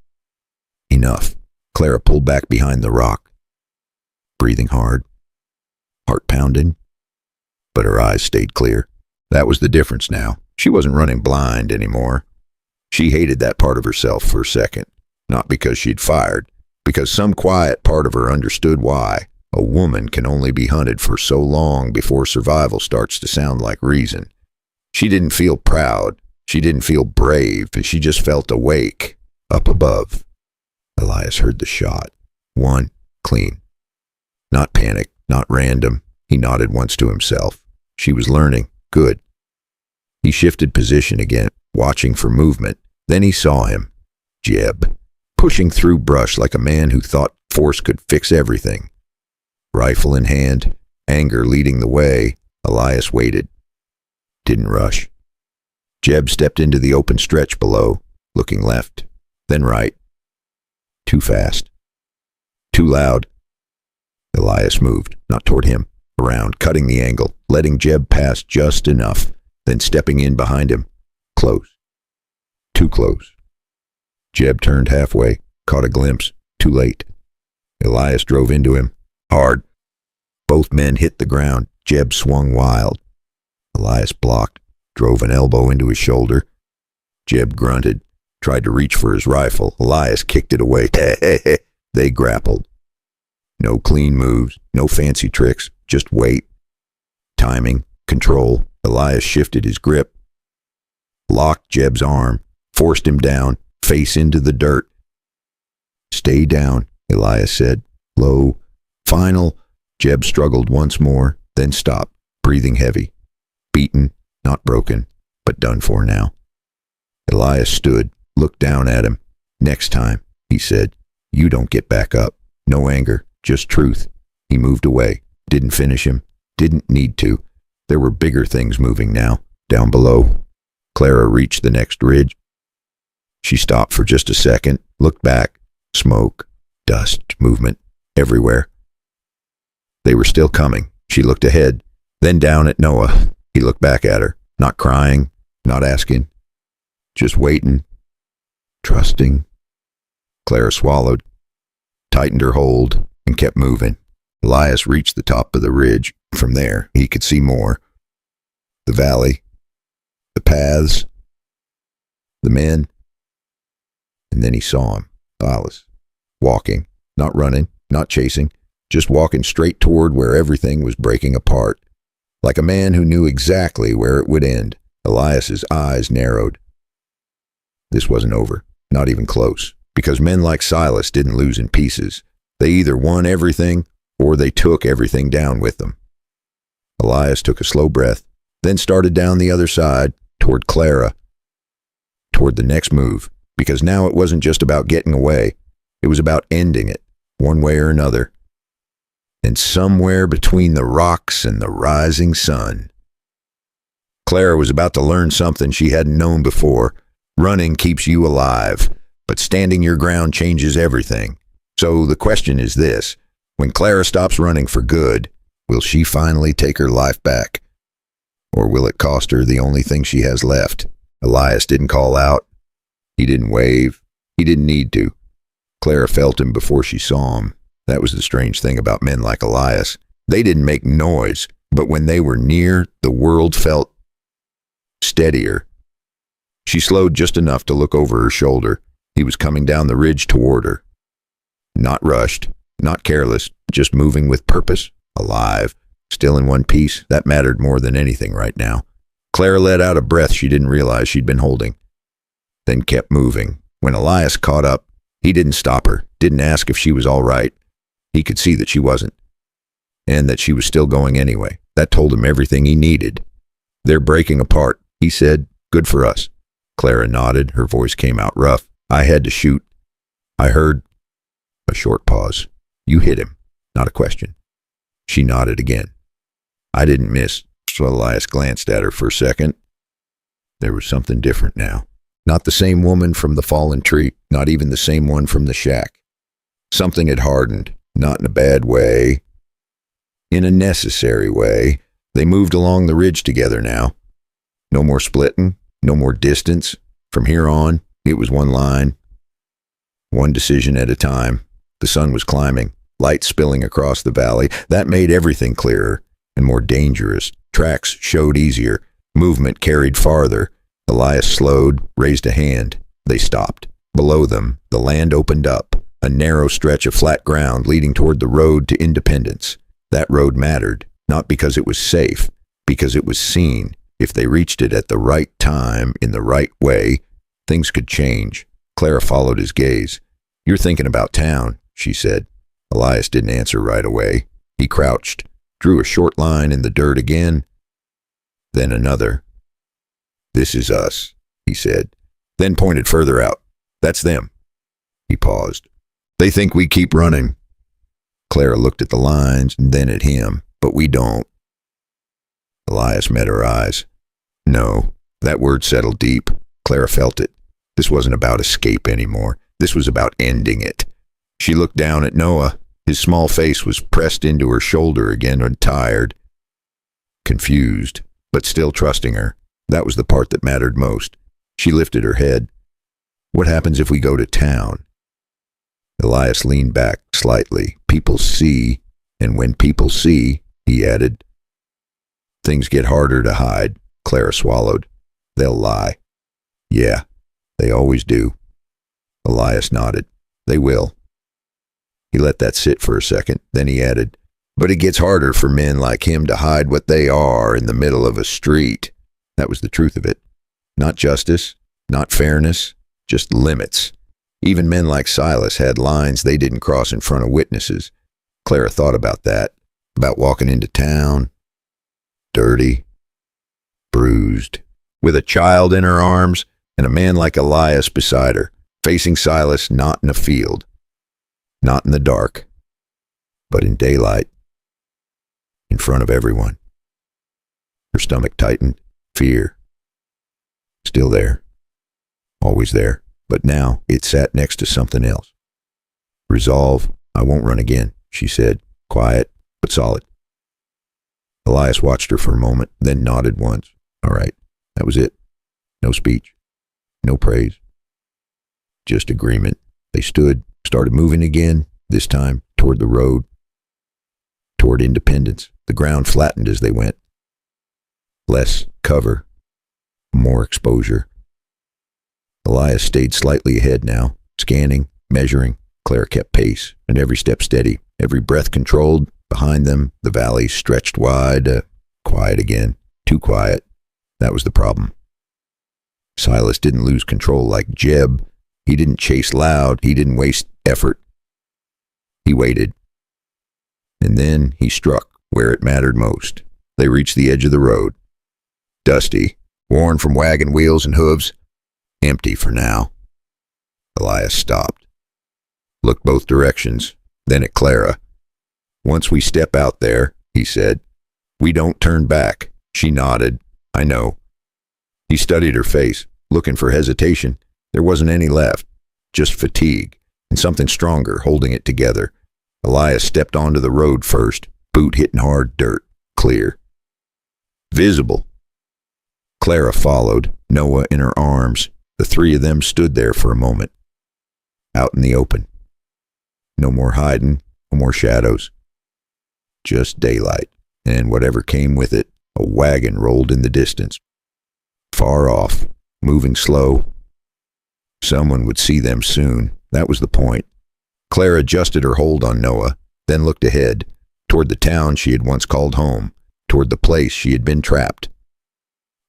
Enough. Clara pulled back behind the rock. Breathing hard. Heart pounding. But her eyes stayed clear. That was the difference now. She wasn't running blind anymore. She hated that part of herself for a second. Not because she'd fired. Because some quiet part of her understood why. A woman can only be hunted for so long before survival starts to sound like reason. She didn't feel proud. She didn't feel brave. She just felt awake, up above. Elias heard the shot. One, clean. Not panic, not random. He nodded once to himself. She was learning. Good. He shifted position again, watching for movement. Then he saw him. Jeb. Pushing through brush like a man who thought force could fix everything. Rifle in hand, anger leading the way, Elias waited. Didn't rush. Jeb stepped into the open stretch below, looking left, then right. Too fast. Too loud. Elias moved, not toward him, around, cutting the angle, letting Jeb pass just enough, then stepping in behind him. Close. Too close. Jeb turned halfway, caught a glimpse. Too late. Elias drove into him. Hard. Both men hit the ground. Jeb swung wild. Elias blocked, drove an elbow into his shoulder. Jeb grunted, tried to reach for his rifle. Elias kicked it away. They grappled. No clean moves, no fancy tricks, just weight. Timing, control. Elias shifted his grip. Locked Jeb's arm, forced him down, face into the dirt. Stay down, Elias said. Low. Final. Jeb struggled once more, then stopped, breathing heavy. Beaten, not broken, but done for now. Elias stood, looked down at him. Next time, he said, you don't get back up. No anger, just truth. He moved away, didn't finish him, didn't need to. There were bigger things moving now, down below. Clara reached the next ridge. She stopped for just a second, looked back. Smoke, dust, movement, everywhere. They were still coming. She looked ahead, then down at Noah. He looked back at her, not crying, not asking, just waiting, trusting. Clara swallowed, tightened her hold, and kept moving. Elias reached the top of the ridge. From there, he could see more. The valley, the paths, the men, and then he saw him. Silas. Walking. Not running. Not chasing. Just walking straight toward where everything was breaking apart. Like a man who knew exactly where it would end. Elias's eyes narrowed. This wasn't over. Not even close. Because men like Silas didn't lose in pieces. They either won everything, or they took everything down with them. Elias took a slow breath, then started down the other side, toward Clara, toward the next move, because now it wasn't just about getting away. It was about ending it, one way or another. And somewhere between the rocks and the rising sun. Clara was about to learn something she hadn't known before. Running keeps you alive, but standing your ground changes everything. So the question is this: when Clara stops running for good, will she finally take her life back? Or will it cost her the only thing she has left? Elias didn't call out. He didn't wave. He didn't need to. Clara felt him before she saw him. That was the strange thing about men like Elias. They didn't make noise, but when they were near, the world felt steadier. She slowed just enough to look over her shoulder. He was coming down the ridge toward her. Not rushed, not careless, just moving with purpose, alive, still in one piece. That mattered more than anything right now. Clara let out a breath she didn't realize she'd been holding, then kept moving. When Elias caught up, he didn't stop her, didn't ask if she was all right. He could see that she wasn't, and that she was still going anyway. That told him everything he needed. They're breaking apart, he said. Good for us. Clara nodded. Her voice came out rough. I had to shoot. I heard. A short pause. You hit him. Not a question. She nodded again. I didn't miss. So Elias glanced at her for a second. There was something different now. Not the same woman from the fallen tree. Not even the same one from the shack. Something had hardened. Not in a bad way. In a necessary way. They moved along the ridge together now. No more splitting. No more distance. From here on, it was one line. One decision at a time. The sun was climbing. Light spilling across the valley. That made everything clearer and more dangerous. Tracks showed easier. Movement carried farther. Elias slowed, raised a hand. They stopped. Below them, the land opened up. A narrow stretch of flat ground leading toward the road to independence. That road mattered, not because it was safe, because it was seen. If they reached it at the right time, in the right way, things could change. Clara followed his gaze. You're thinking about town, she said. Elias didn't answer right away. He crouched, drew a short line in the dirt again, then another. This is us, he said, then pointed further out. That's them. He paused. They think we keep running. Clara looked at the lines and then at him, but we don't. Elias met her eyes. No, that word settled deep. Clara felt it. This wasn't about escape anymore. This was about ending it. She looked down at Noah. His small face was pressed into her shoulder again and tired. Confused, but still trusting her. That was the part that mattered most. She lifted her head. What happens if we go to town? Elias leaned back slightly. People see, and when people see, he added, things get harder to hide. Clara swallowed. They'll lie. Yeah, they always do. Elias nodded. They will. He let that sit for a second. Then he added, but it gets harder for men like him to hide what they are in the middle of a street. That was the truth of it. Not justice, not fairness, just limits. Even men like Silas had lines they didn't cross in front of witnesses. Clara thought about that, about walking into town, dirty, bruised, with a child in her arms and a man like Elias beside her, facing Silas not in a field, not in the dark, but in daylight, in front of everyone. Her stomach tightened. Fear. Still there. Always there. But now it sat next to something else. Resolve. I won't run again, she said, quiet but solid. Elias watched her for a moment, then nodded once. All right, that was it. No speech. No praise. Just agreement. They stood, started moving again, this time toward the road, toward independence. The ground flattened as they went. Less cover, more exposure. Elias stayed slightly ahead now, scanning, measuring. Clara kept pace, and every step steady, every breath controlled. Behind them, the valley stretched wide. Quiet again. Too quiet. That was the problem. Silas didn't lose control like Jeb. He didn't chase loud. He didn't waste effort. He waited. And then he struck where it mattered most. They reached the edge of the road. Dusty, worn from wagon wheels and hooves, empty for now. Elias stopped, looked both directions, then at Clara. "Once we step out there," he said, "we don't turn back." She nodded. "I know." He studied her face, looking for hesitation. There wasn't any left, just fatigue, and something stronger holding it together. Elias stepped onto the road first, boot hitting hard dirt, clear. Visible. Clara followed, Noah in her arms. The three of them stood there for a moment. Out in the open. No more hiding, no more shadows. Just daylight, and whatever came with it. A wagon rolled in the distance. Far off, moving slow. Someone would see them soon. That was the point. Clara adjusted her hold on Noah, then looked ahead, toward the town she had once called home, toward the place she had been trapped.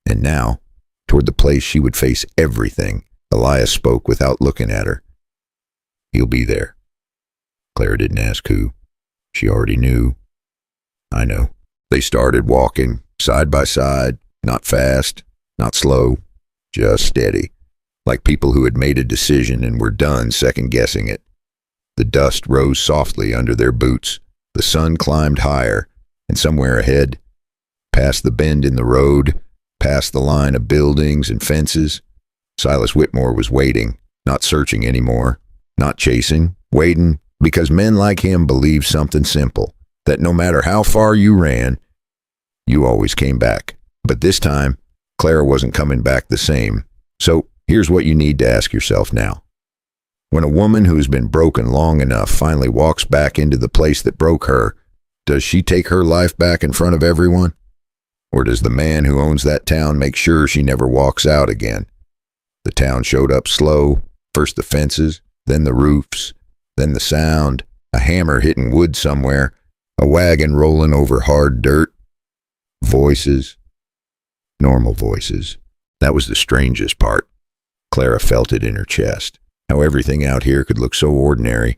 And now, toward the place she would face everything. Elias spoke without looking at her. "He'll be there." Clara didn't ask who. She already knew. "I know." They started walking, side by side, not fast, not slow, just steady, like people who had made a decision and were done second-guessing it. The dust rose softly under their boots. The sun climbed higher, and somewhere ahead, past the bend in the road, past the line of buildings and fences, Silas Whitmore was waiting, not searching anymore, not chasing, waiting, because men like him believed something simple, that no matter how far you ran, you always came back. But this time, Clara wasn't coming back the same. So here's what you need to ask yourself now. When a woman who's been broken long enough finally walks back into the place that broke her, does she take her life back in front of everyone? Or does the man who owns that town make sure she never walks out again? The town showed up slow, first the fences, then the roofs, then the sound, a hammer hitting wood somewhere, a wagon rolling over hard dirt. Voices. Normal voices. That was the strangest part. Clara felt it in her chest. How everything out here could look so ordinary,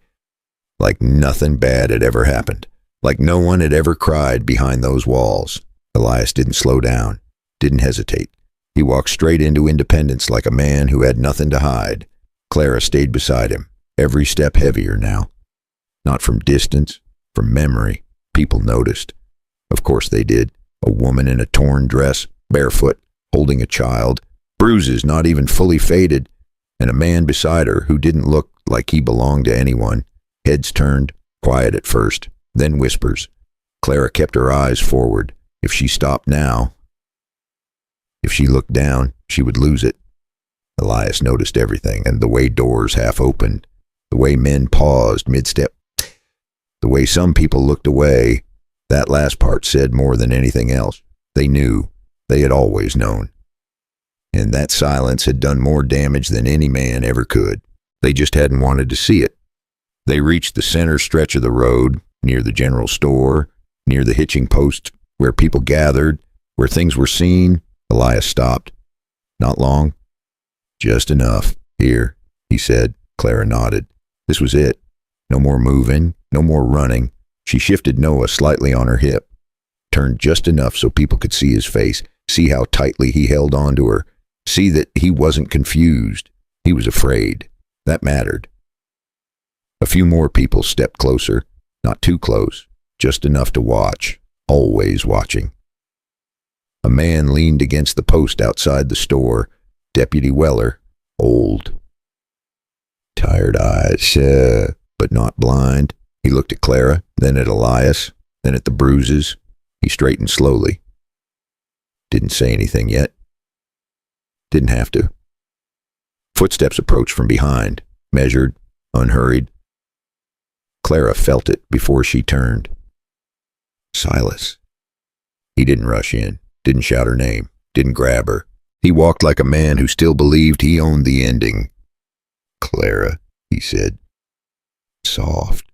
like nothing bad had ever happened, like no one had ever cried behind those walls. Elias didn't slow down, didn't hesitate. He walked straight into independence like a man who had nothing to hide. Clara stayed beside him, every step heavier now. Not from distance, from memory. People noticed. Of course they did. A woman in a torn dress, barefoot, holding a child, bruises not even fully faded, and a man beside her who didn't look like he belonged to anyone, heads turned, quiet at first, then whispers. Clara kept her eyes forward. If she stopped now, if she looked down, she would lose it. Elias noticed everything, and the way doors half opened, the way men paused mid-step, the way some people looked away. That last part said more than anything else. They knew. They had always known. And that silence had done more damage than any man ever could. They just hadn't wanted to see it. They reached the center stretch of the road, near the general store, near the hitching post, where people gathered, where things were seen. Elias stopped. Not long. Just enough. Here, he said. Clara nodded. This was it. No more moving, no more running. She shifted Noah slightly on her hip, turned just enough so people could see his face, see how tightly he held on to her, see that he wasn't confused. He was afraid. That mattered. A few more people stepped closer, not too close, just enough to watch, always watching. A man leaned against the post outside the store, Deputy Weller, old. Tired eyes, but not blind. He looked at Clara, then at Elias, then at the bruises. He straightened slowly. Didn't say anything yet. Didn't have to. Footsteps approached from behind, measured, unhurried. Clara felt it before she turned. Silas. He didn't rush in, didn't shout her name, didn't grab her. He walked like a man who still believed he owned the ending. Clara, he said, Soft,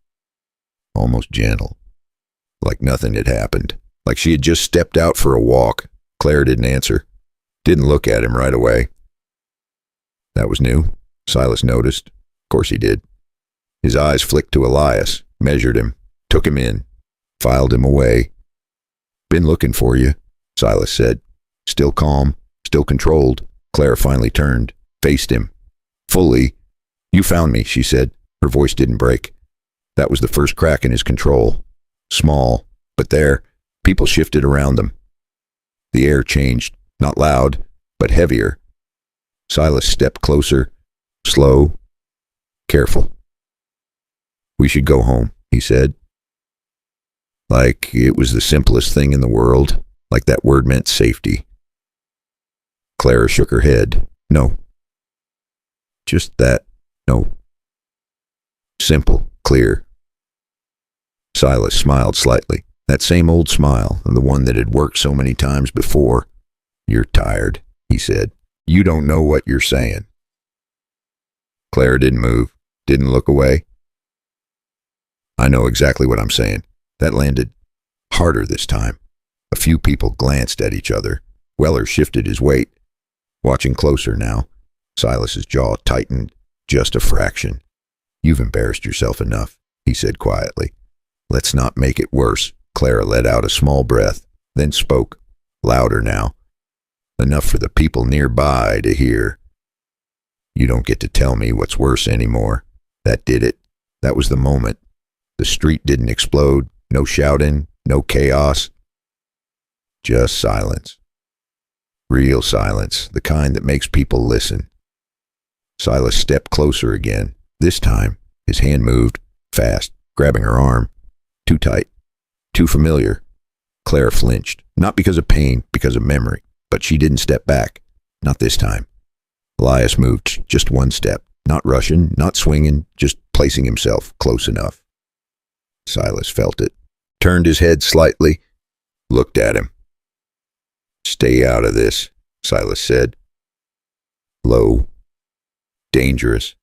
almost gentle, like nothing had happened, like she had just stepped out for a walk. Claire didn't answer, didn't look at him right away. That was new, Silas noticed. Of course he did. His eyes flicked to Elias, measured him, took him in, filed him away. Been looking for you, Silas said. Still calm, still controlled. Claire finally turned, faced him. Fully. You found me, she said. Her voice didn't break. That was the first crack in his control. Small, but there. People shifted around them. The air changed, not loud, but heavier. Silas stepped closer, slow, careful. We should go home, he said. Like it was the simplest thing in the world, like that word meant safety. Clara shook her head. No. Just that, no. Simple, clear. Silas smiled slightly, that same old smile, the one that had worked so many times before. You're tired, he said. You don't know what you're saying. Clara didn't move, didn't look away. I know exactly what I'm saying. That landed harder this time. A few people glanced at each other. Weller shifted his weight. Watching closer now, Silas's jaw tightened just a fraction. You've embarrassed yourself enough, he said quietly. Let's not make it worse. Clara let out a small breath, then spoke, louder now. Enough for the people nearby to hear. You don't get to tell me what's worse anymore. That did it. That was the moment. The street didn't explode. No shouting, no chaos. Just silence. Real silence, the kind that makes people listen. Silas stepped closer again. This time, his hand moved, fast, grabbing her arm. Too tight, too familiar. Claire flinched, not because of pain, because of memory. But she didn't step back. Not this time. Elias moved just one step, not rushing, not swinging, just placing himself close enough. Silas felt it, turned his head slightly, looked at him. Stay out of this, Silas said. Low. Dangerous.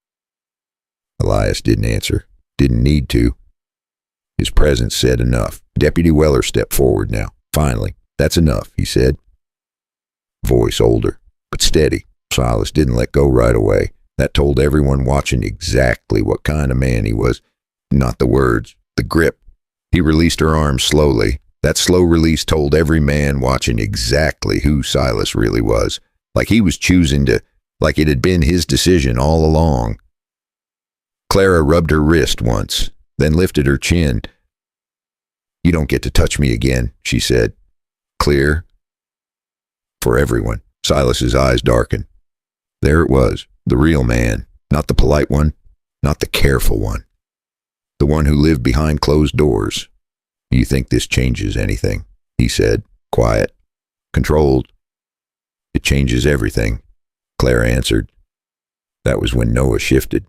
Elias didn't answer, didn't need to. His presence said enough. Deputy Weller stepped forward now. Finally, that's enough, he said. Voice older, but steady. Silas didn't let go right away. That told everyone watching exactly what kind of man he was. Not the words, the grip. He released her arm slowly. That slow release told every man watching exactly who Silas really was. Like he was choosing to, like it had been his decision all along. Clara rubbed her wrist once, then lifted her chin. You don't get to touch me again, she said. Clear. For everyone. Silas's eyes darkened. There it was, the real man, not the polite one, not the careful one. The one who lived behind closed doors. You think this changes anything? He said, quiet, controlled. It changes everything, Claire answered. That was when Noah shifted,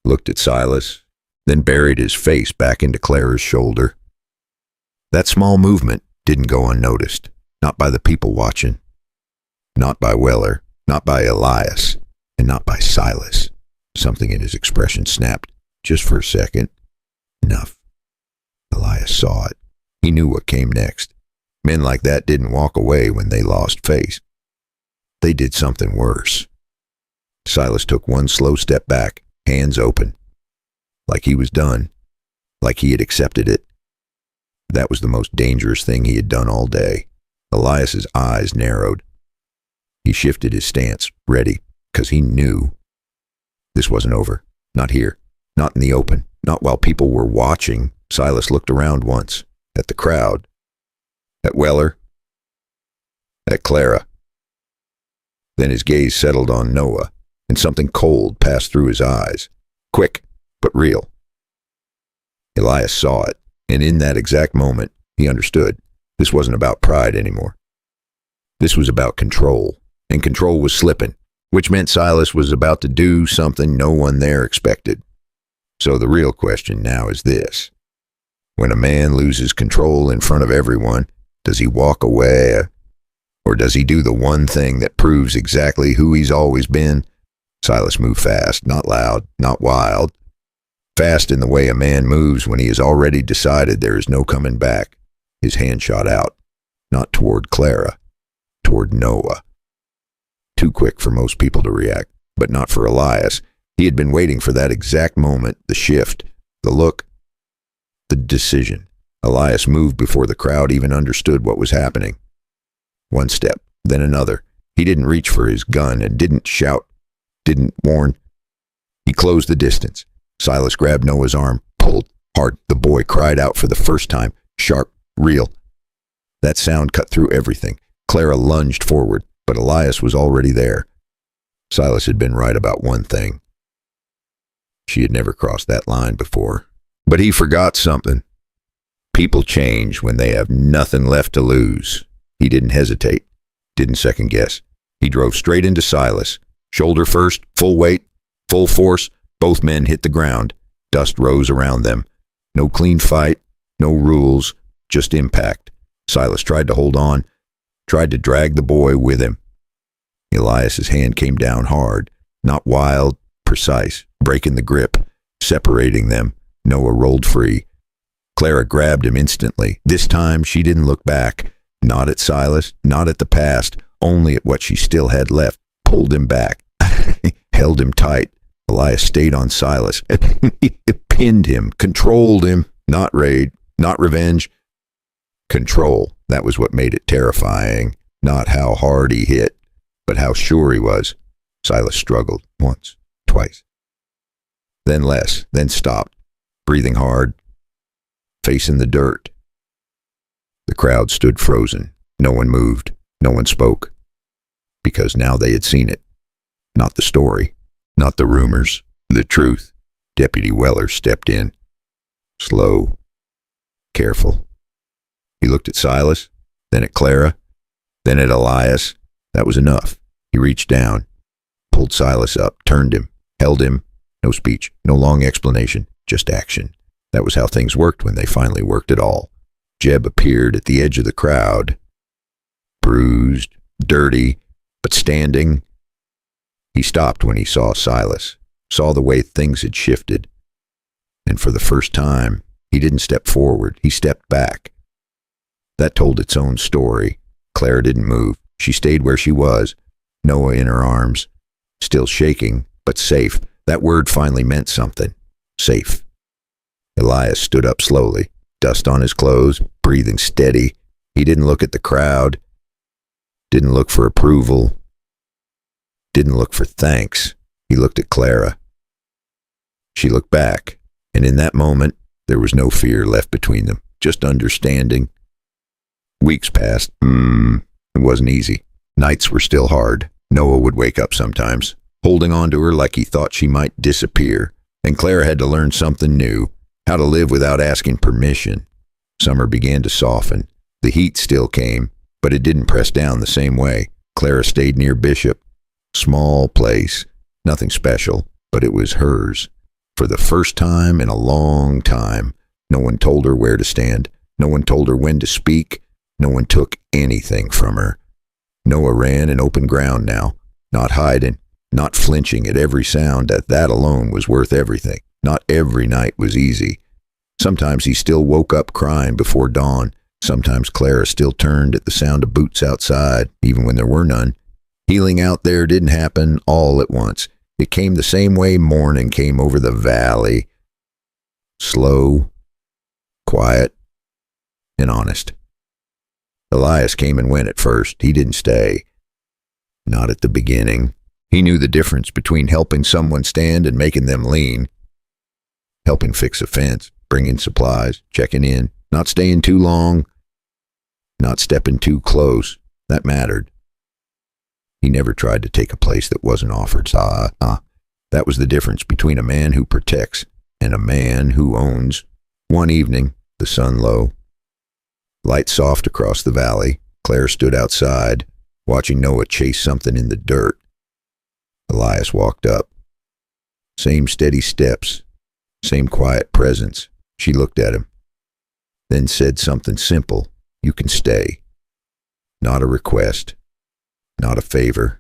looked at Silas, then buried his face back into Clara's shoulder. That small movement didn't go unnoticed, not by the people watching. Not by Weller, not by Elias, and not by Silas. Something in his expression snapped, just for a second. Enough. Elias saw it. He knew what came next. Men like that didn't walk away when they lost face. They did something worse. Silas took one slow step back, hands open. Like he was done. Like he had accepted it. That was the most dangerous thing he had done all day. Elias's eyes narrowed. He shifted his stance, ready, because he knew. This wasn't over. Not here. Not in the open. Not while people were watching. Silas looked around once. At the crowd. At Weller. At Clara. Then his gaze settled on Noah, and something cold passed through his eyes. Quick, but real. Elias saw it, and in that exact moment, he understood. This wasn't about pride anymore. This was about control. And control was slipping, which meant Silas was about to do something no one there expected. So the real question now is this. When a man loses control in front of everyone, does he walk away, or does he do the one thing that proves exactly who he's always been? Silas moved fast, not loud, not wild. Fast in the way a man moves when he has already decided there is no coming back. His hand shot out, not toward Clara, toward Noah. Too quick for most people to react, but not for Elias. He had been waiting for that exact moment, the shift, the look, the decision. Elias moved before the crowd even understood what was happening. One step, then another. He didn't reach for his gun and didn't shout, didn't warn. He closed the distance. Silas grabbed Noah's arm, pulled hard. The boy cried out for the first time, sharp, real. That sound cut through everything. Clara lunged forward, but Elias was already there. Silas had been right about one thing. She had never crossed that line before. But he forgot something. People change when they have nothing left to lose. He didn't hesitate, didn't second guess. He drove straight into Silas. Shoulder first, full weight, full force. Both men hit the ground. Dust rose around them. No clean fight, no rules, just impact. Silas tried to hold on, tried to drag the boy with him. Elias's hand came down hard, not wild, precise, breaking the grip, separating them. Noah rolled free. Clara grabbed him instantly. This time she didn't look back, not at Silas, not at the past, only at what she still had left. Pulled him back, held him tight. Elias stayed on Silas, pinned him, controlled him, not raid, not revenge. Control, that was what made it terrifying. Not how hard he hit, but how sure he was. Silas struggled once, twice. Then less, then stopped, breathing hard, facing the dirt. The crowd stood frozen. No one moved, no one spoke. Because now they had seen it. Not the story, not the rumors, the truth. Deputy Weller stepped in. Slow, careful. He looked at Silas, then at Clara, then at Elias. That was enough. He reached down, pulled Silas up, turned him, held him. No speech, no long explanation, just action. That was how things worked when they finally worked at all. Jeb appeared at the edge of the crowd, bruised, dirty, but standing. He stopped when he saw Silas, saw the way things had shifted. And for the first time, he didn't step forward, he stepped back. That told its own story. Clara didn't move. She stayed where she was, Noah in her arms, still shaking, but safe. That word finally meant something. Safe. Elias stood up slowly, dust on his clothes, breathing steady. He didn't look at the crowd, didn't look for approval, didn't look for thanks. He looked at Clara. She looked back, and in that moment, there was no fear left between them, just understanding. Weeks passed. It wasn't easy. Nights were still hard. Noah would wake up sometimes, holding on to her like he thought she might disappear. And Clara had to learn something new, how to live without asking permission. Summer began to soften. The heat still came, but it didn't press down the same way. Clara stayed near Bishop. Small place, nothing special, but it was hers. For the first time in a long time, no one told her where to stand. No one told her when to speak. No one took anything from her. Noah ran in open ground now, not hiding, not flinching at every sound. That alone was worth everything. Not every night was easy. Sometimes he still woke up crying before dawn. Sometimes Clara still turned at the sound of boots outside, even when there were none. Healing out there didn't happen all at once. It came the same way morning came over the valley. Slow, quiet, and honest. Elias came and went at first. He didn't stay. Not at the beginning. He knew the difference between helping someone stand and making them lean. Helping fix a fence, bringing supplies, checking in, not staying too long, not stepping too close. That mattered. He never tried to take a place that wasn't offered. That was the difference between a man who protects and a man who owns. One evening, the sun low, light soft across the valley, Claire stood outside, watching Noah chase something in the dirt. Elias walked up. Same steady steps, same quiet presence. She looked at him, then said something simple. You can stay. Not a request, not a favor.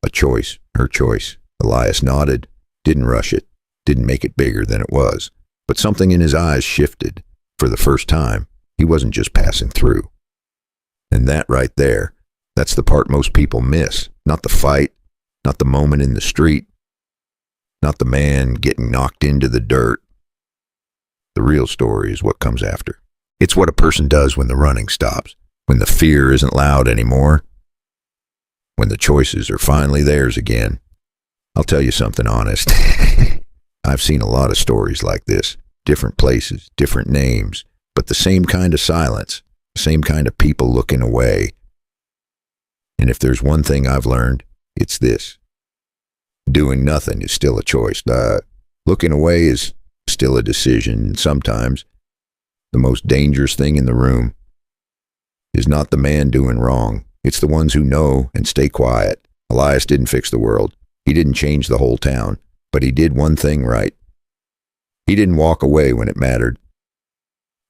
A choice, her choice. Elias nodded, didn't rush it, didn't make it bigger than it was. But something in his eyes shifted. For the first time, he wasn't just passing through. And that right there, that's the part most people miss. Not the fight, not the moment in the street, not the man getting knocked into the dirt. The real story is what comes after. It's what a person does when the running stops, when the fear isn't loud anymore, when the choices are finally theirs again. I'll tell you something honest. I've seen a lot of stories like this. Different places, different names, but the same kind of silence, the same kind of people looking away. And if there's one thing I've learned, it's this. Doing nothing is still a choice. Looking away is still a decision. And sometimes the most dangerous thing in the room is not the man doing wrong. It's the ones who know and stay quiet. Elias didn't fix the world. He didn't change the whole town, but he did one thing right. He didn't walk away when it mattered.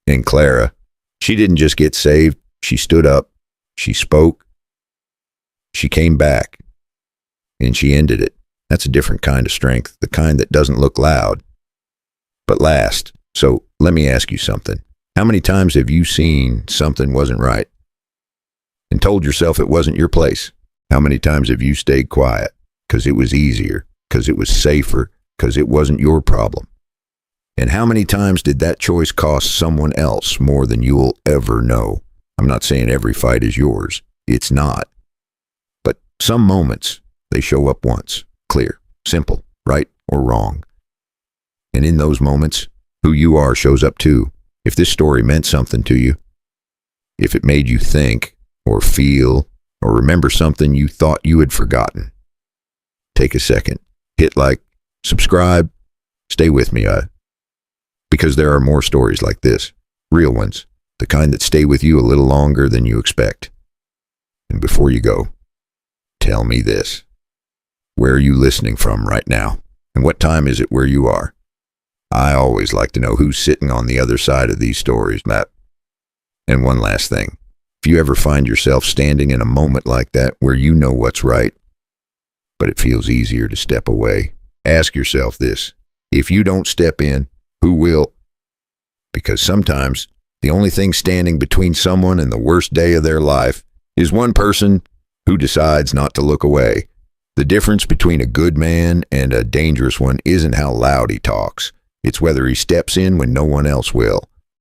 And Clara, she didn't just get saved. She stood up. She spoke. She came back. And she ended it. That's a different kind of strength, the kind that doesn't look loud, but lasts. So let me ask you something. How many times have you seen something wasn't right and told yourself it wasn't your place? How many times have you stayed quiet because it was easier, because it was safer, because it wasn't your problem? And how many times did that choice cost someone else more than you'll ever know? I'm not saying every fight is yours. It's not. But some moments, they show up once, clear, simple, right or wrong. And in those moments, who you are shows up too. If this story meant something to you, if it made you think or feel or remember something you thought you had forgotten, take a second, hit like, subscribe, stay with me, because there are more stories like this, real ones, the kind that stay with you a little longer than you expect. And before you go, tell me this. Where are you listening from right now? And what time is it where you are? I always like to know who's sitting on the other side of these stories, Matt. And one last thing. If you ever find yourself standing in a moment like that where you know what's right, but it feels easier to step away, ask yourself this. If you don't step in, who will? Because sometimes the only thing standing between someone and the worst day of their life is one person who decides not to look away. The difference between a good man and a dangerous one isn't how loud he talks. It's whether he steps in when no one else will.